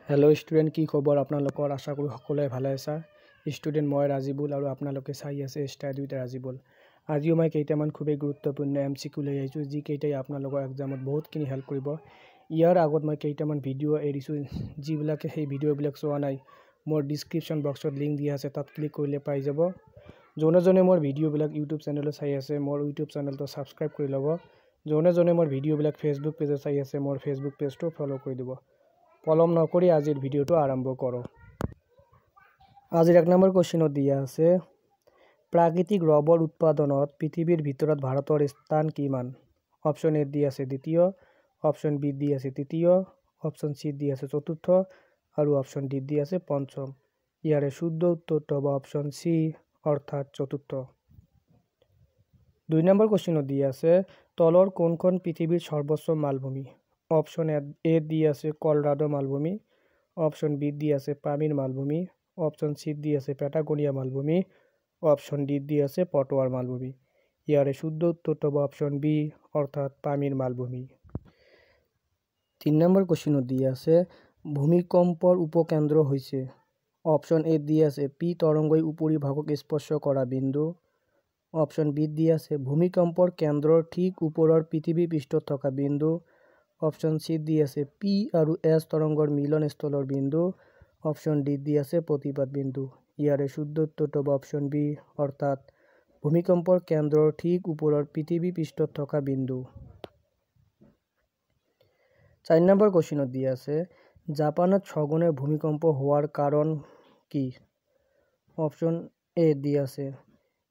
Hello student की खबर आपनालोकर आशा करूँ सकलोए भाले आछा। स्टूडेंट मैं राजीबुल और आपनालोके चाइ आछे स्टाडी उइथ राजीबुल। आजिओ मैं केइटामान खुबेই गुरुत्वपूर्ण एमसीकिউ লৈ आइছো जी केइटाই आपनालोকৰ एग्जामत बहुतখিনি हेल्प करिব। ইয়াৰ আগত মই কেইটামান ভিডিও এৰিছো যিবিলাকে সেই ভিডিওবিলাক চোৱা নাই মোৰ ডেসক্ৰিপশন বক্সত লিংক দিয়া আছে তাত ক্লিক কৰিলে পাই যাব। জনে জনে মোৰ ভিডিওবিলাক ইউটিউব চেনেলত চাই আছে মোৰ ইউটিউব চেনেলটো সাবস্ক্ৰাইব কৰি ল'ব। জনে জনে মোৰ ভিডিওবিলাক ফেসবুক পেজত চাই আছে মোৰ ফেসবুক পেজটো ফলো কৰি দিব। পলম নকৰি আজিৰ ভিডিওটো আৰম্ভ কৰো। আজিৰ এক নম্বৰ কোশ্চেনত দিয়া আছে প্ৰাকৃতিক ৰবৰ উৎপাদনত পৃথিৱীৰ ভিতৰত ভাৰতৰ স্থান কিমান? অপশন এ দিয়া আছে দ্বিতীয়, অপশন বি দিয়া আছে তৃতীয়, অপশন সি দিয়া আছে চতুৰ্থ আৰু অপশন ডি দিয়া আছে পঞ্চম। ইয়াৰে শুদ্ধ উত্তৰটো হ'ব অপশন সি অৰ্থাৎ চতুৰ্থ। 2 নম্বৰ কোশ্চেনত দিয়া আছে তলৰ কোনখন পৃথিৱীৰ সৰ্বোচ্চ মালভূমি? অপশন এ দিয়া আছে কলৰাডো মালভূমি, অপশন বি দিয়া আছে পামিৰ মালভূমি, অপশন সি দিয়া আছে পেটাগোনিয়া মালভূমি, অপশন ডি দিয়া আছে পটোৱাৰ মালভূমি। ইয়াৰে শুদ্ধ উত্তৰটো হ'ব অপশন বি অৰ্থাৎ পামিৰ মালভূমি। 3 নম্বৰ কোশ্চেনত দিয়া আছে ভূমিকম্পৰ উপকেন্দ্ৰ হৈছে? অপশন এ দিয়া আছে পি তৰংগই উপৰিভাগক স্পৰ্শ কৰা বিন্দু, অপশন বি দিয়া আছে ভূমিকম্পৰ কেন্দ্ৰৰ ঠিক ওপৰৰ পৃথিৱী পৃষ্ঠত থকা বিন্দু, অপশন সি দিয়া আছে পি আৰু এছ তৰংগৰ মিলনস্থলৰ বিন্দু, অপশন ডি দিয়া আছে প্ৰতিপাত বিন্দু। ইয়াৰে শুদ্ধ উত্তৰটো হ'ব অপশন বি অৰ্থাৎ ভূমিকম্পৰ কেন্দ্ৰৰ ঠিক ওপৰৰ পৃথিৱী পৃষ্ঠত থকা বিন্দু। 4 নম্বৰ কোশ্চেনত দিয়া আছে জাপানত সঘনে ভূমিকম্প হোৱাৰ কাৰণ কি? অপশন এ দিয়া আছে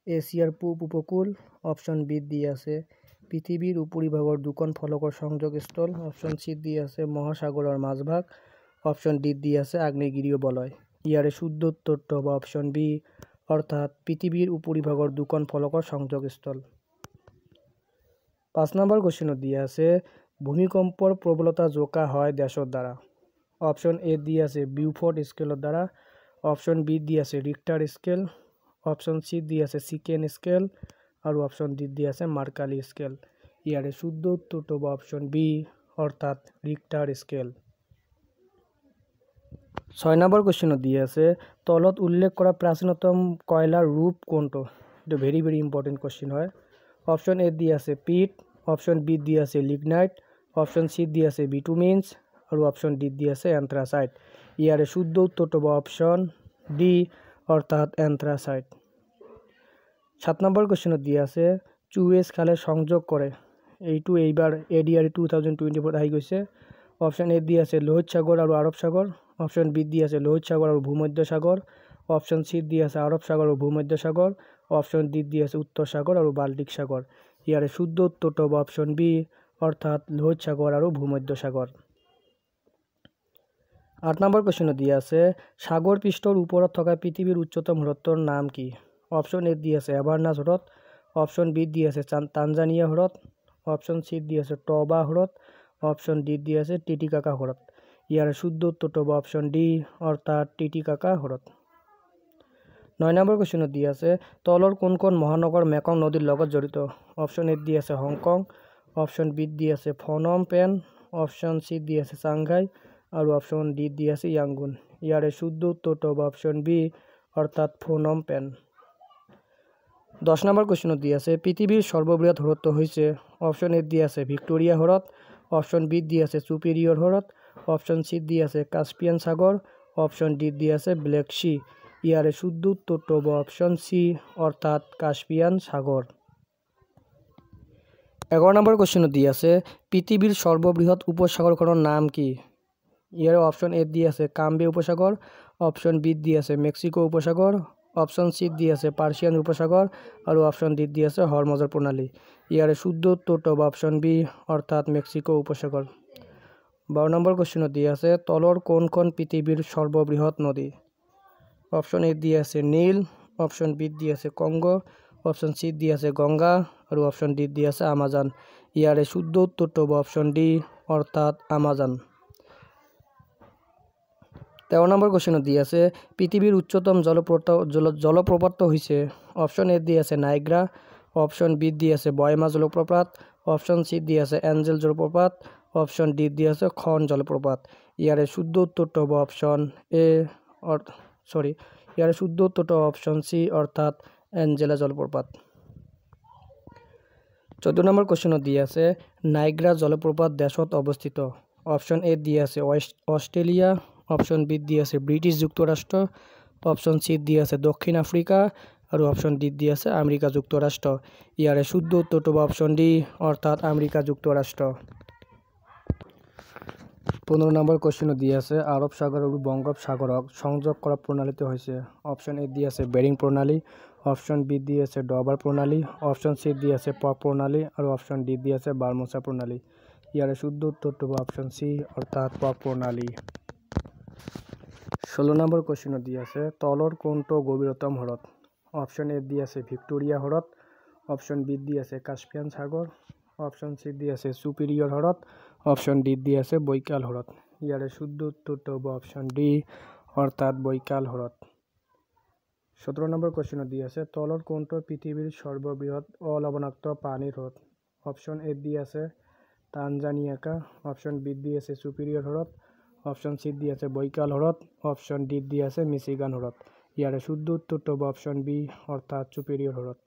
এছিয়াৰ পূব উপকূল, অপশন বি দিয়া আছে পৃথিৱীৰ উপৰিভাগৰ দুখন ফলকৰ সংযোগস্থল, অপশন সি দিয়া আছে মহাসাগৰৰ মাজভাগ, অপশন ডি দিয়া আছে আগ্নেয়গিৰীয় বলয়। ইয়াৰে শুদ্ধ উত্তৰটো হ'ব অপশন বি অৰ্থাৎ পৃথিৱীৰ উপৰিভাগৰ দুখন ফলকৰ সংযোগস্থল। 5 নম্বৰ কোশ্চেনত দিয়া আছে ভূমিকম্পৰ প্ৰবলতা জোকা হয় ডেছৰ দ্বাৰা? অপশন এ দিয়া আছে বিউফৰ্ড স্কেলৰ দ্বাৰা, অপশন বি দিয়া আছে ৰিক্টাৰ স্কেল, অপশন সি দিয়া আছে চিকেন স্কেল আৰু অপশন ডি দিয়া আছে মাৰ্কালি স্কেল। ইয়াৰে শুদ্ধ উত্তৰটো হ'ব অপশন বি অৰ্থাৎ ৰিক্টাৰ স্কেল। 6 নম্বৰ কোশ্চেনত দিয়া আছে তলত উল্লেখ কৰা প্ৰাচীনতম কয়লাৰ ৰূপ কোনটো? এইটো ভেৰি ইম্পৰ্টেণ্ট কোশ্চেন হয়। অপশন এ দিয়া আছে পিট, অপশন বি দিয়া আছে লিগনাইট, অপশন সি দিয়া আছে বিটুমিনছ আৰু অপশন ডি দিয়া আছে এন্থ্ৰাচাইট। ইয়াৰে শুদ্ধ উত্তৰটো হ'ব অপশন ডি অৰ্থাৎ এন্থ্ৰাচাইট। 7 নম্বৰ কোশ্চেনত দিয়া আছে চুৱেজ খালে সংযোগ কৰে? এইটো এইবাৰ এডিআৰ 2024 আহি গৈছে। অপশন এ দিয়া আছে লোহিত সাগৰ আৰু আৰৱ সাগৰ, অপশন বি দিয়া আছে লোহিত সাগৰ আৰু ভূমধ্য সাগৰ, অপশন সি দিয়া আছে আৰৱ সাগৰ আৰু ভূমধ্য সাগৰ, অপশন ডি দিয়া আছে উত্তৰ সাগৰ আৰু বাল্টিক সাগৰ। ইয়াৰে শুদ্ধ উত্তৰটো হ'ব অপশন বি অৰ্থাৎ লোহিত সাগৰ আৰু ভূমধ্য সাগৰ। 8 নম্বৰ কোশ্চেনত দিয়া আছে সাগৰ পৃষ্ঠৰ ওপৰত থকা পৃথিৱীৰ উচ্চতম হ্ৰদটোৰ নাম কি? অপশন এ দিয়া আছে এভাৰনাছ হ্ৰদ, অপশন বি দিয়া আছে তানজানিয়া হ্ৰদ, অপশন সি দিয়া আছে টবা হ্ৰদ, অপশন ডি দিয়া আছে টিটিকাকা হ্ৰদ। ইয়াৰ শুদ্ধ উত্তৰটো হ'ব অপশন ডি অৰ্থাৎ টিটিকাকা হ্ৰদ। 9 নম্বৰ কোশ্চেনত দিয়া আছে তলৰ কোনখন মহানগৰ মেকং নদীৰ লগত জড়িত? অপশন এ দিয়া আছে হংকং, অপশন বি দিয়া আছে ফনম পেন, অপশন সি দিয়া আছে চাংঘাই আৰু অপশন ডি দিয়া আছে ইয়াংগুন। ইয়াৰে শুদ্ধ উত্তৰটো হ'ব অপশন বি অৰ্থাৎ ফনম পেন। 10 নম্বৰ কোশ্চেনত দিয়া আছে পৃথিৱীৰ সৰ্ববৃহৎ হ্ৰদটো হৈছে? অপশন এ দিয়া আছে ভিক্টোৰিয়া হ্ৰদ, অপশন বি দিয়া আছে সুপিৰিয়ৰ হ্ৰদ, অপশন সি দিয়া আছে কাস্পিয়ান সাগৰ, অপশন ডি দিয়া আছে ব্লেক সি। ইয়াৰে শুদ্ধ উত্তৰটো হ'ব অপশন সি অৰ্থাৎ কাস্পিয়ান সাগৰ। 11 নম্বৰ কোশ্চেনত দিয়া আছে পৃথিৱীৰ সৰ্ববৃহৎ উপসাগৰখনৰ নাম কি? ইয়াৰে অপশন এ দিয়া আছে কাম্বে উপসাগৰ, অপশন বি দিয়া আছে মেক্সিকো উপসাগৰ, অপশন সি দিয়া আছে পাৰ্চিয়ান উপসাগৰ আৰু অপশন ডি দিয়া আছে হৰমজৰ প্ৰণালী। ইয়াৰে শুদ্ধ উত্তৰটো হ'ব অপশন বি অৰ্থাৎ মেক্সিকো উপসাগৰ। 12 নম্বৰ কোশ্চেনত দিয়া আছে তলৰ কোনখন পৃথিৱীৰ সৰ্ববৃহৎ নদী? অপশন এ দিয়া আছে নীল, অপশন বি দিয়া আছে কংগো, অপশন সি দিয়া আছে গংগা আৰু অপশন ডি দিয়া আছে আমাজন। ইয়াৰে শুদ্ধ উত্তৰটো হ'ব অপশন ডি অৰ্থাৎ আমাজন। 13 নম্বৰ কোশ্চেনত দিয়া আছে পৃথিৱীৰ উচ্চতম জলপ্ৰপাতটো হৈছে? অপশন এ দিয়া আছে নাইগ্ৰা, অপশন বি দিয়া আছে বয়মা জলপ্ৰপাত, অপশন সি দিয়া আছে এঞ্জেল জলপ্ৰপাত, অপশন ডি দিয়ে আছে খন জলপ্রপাত। ইয়ারে শুদ্ধ উত্তরটা হবে অপশন এ, ইয়ারে শুদ্ধ উত্তরটা অপশন সি অর্থাৎ অ্যাঞ্জেলা জলপ্রপাত। 14 নম্বর কোশ্চেন দিয়ে আছে নাইগ্রা জলপ্রপাত দেশত অবস্থিত। অপশন এ দিয়ে আছে অস্ট্রেলিয়া, অপশন বি দিয়ে আছে ব্রিটিশ যুক্তরাষ্ট্র, অপশন সি দিয়ে আছে দক্ষিণ আফ্রিকা আর অপশন ডি দিয়ে আছে আমেরিকা যুক্তরাষ্ট্র। ইয়ারে শুদ্ধ উত্তরটা হবে অপশন ডি অর্থাৎ আমেরিকা যুক্তরাষ্ট্র। 15 নম্বর কোশ্চেন দিয়ে আছে আরব সাগর ও বঙ্গোপসাগরক সংযোগ করা প্রণালীতে হয়েছে। অপশন এ দিয়ে আছে বেরিং প্রণালী, অপশন বি দিয়ে আছে ডবার প্রণালী, অপশন সি দিয়ে আছে পপ প্রণালী আর অপশন ডি দিয়ে আছে বারমুসা প্রণালী। ইয়ারে শুদ্ধ উত্তরটা হবে অপশন সি অর্থাৎ পপ প্রণালী। 16 নম্বর কোশ্চেন দিয়ে আছে তলর কোনটো গভীরতম হ্রদ। অপশন এ দিয়ে আছে ভিক্টোরিয়া হ্রদ, অপশন বি দিয়ে আছে কাস্পিয়ান সাগর, অপশন সি দিয়ে আছে সুপিরিয়র হ্রদ, অপশন ডি দিয়ে আছে বৈকাল হ্রদ। ইয়ারে শুদ্ধ উত্তরটা হবে অপশন ডি অর্থাৎ বৈকাল হ্রদ। 17 নম্বর কোশ্চেন দিয়ে আছে তলর কোনটো পৃথিবীর সর্ববৃহৎ অলবণাক্ত পানির হ্রদ। অপশন এ দিয়ে আছে তানজানিয়াকা, অপশন বি দিয়ে আছে সুপিরিয়র হ্রদ, অপশন সি দিয়ে আছে বৈকাল হ্রদ, অপশন ডি দিয়ে আছে মিশিগান হ্রদ। ইয়ারে শুদ্ধ উত্তরটা হবে অপশন বি অর্থাৎ সুপিরিয়র হ্রদ।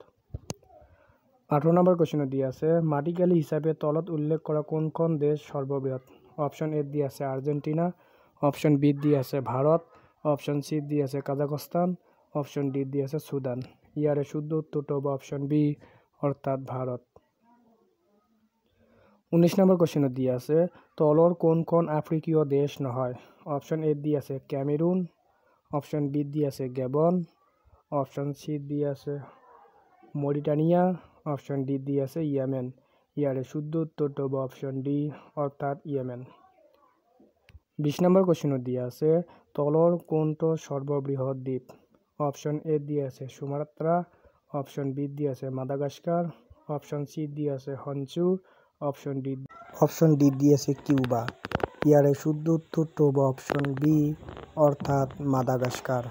18 নম্বর কোশ্চেন দিয়ে আছে মাটিকালি হিসাবে তলত উল্লেখ করা কোন দেশ সর্ববৃহৎ। অপশন এ দিয়ে আছে আর্জেন্টিনা, অপশন বি দিয়ে আছে ভারত, অপশন সি দিয়ে আছে কাজাখস্তান, অপশন ডি দিয়ে আছে সুদান। ইয়ারে শুদ্ধ উত্তরটা হবে অপশন বি অর্থাৎ ভারত। 19 নম্বর কোশ্চেন দিয়ে আছে তলর কোন আফ্রিকীয় দেশ নহয়। অপশন এ দিয়ে আছে ক্যামেরুন, অপশন বি দিয়ে আছে গ্যাবন, অপশন সি দিয়ে আছে মরিটানিয়া, অপশন ডি দিয়ে আছে ইয়েমেন। ইয়ারে শুদ্ধ উত্তরটা হবে অপশন ডি অর্থাৎ ইয়েমেন। 20 নম্বর কোশ্চেন দিয়ে আছে তলর কোনটো সর্ববৃহৎ দ্বীপ। অপশন এ দিয়ে আছে সুমাত্রা, অপশন বি দিয়ে আছে মাদাগাস্কার, অপশন সি দিয়ে আছে হনচু, অপশন ডি দিয়ে আছে কিউবা। ইয়ারে শুদ্ধ উত্তরটা হবে অপশন বি অর্থাৎ মাদাগাস্কার।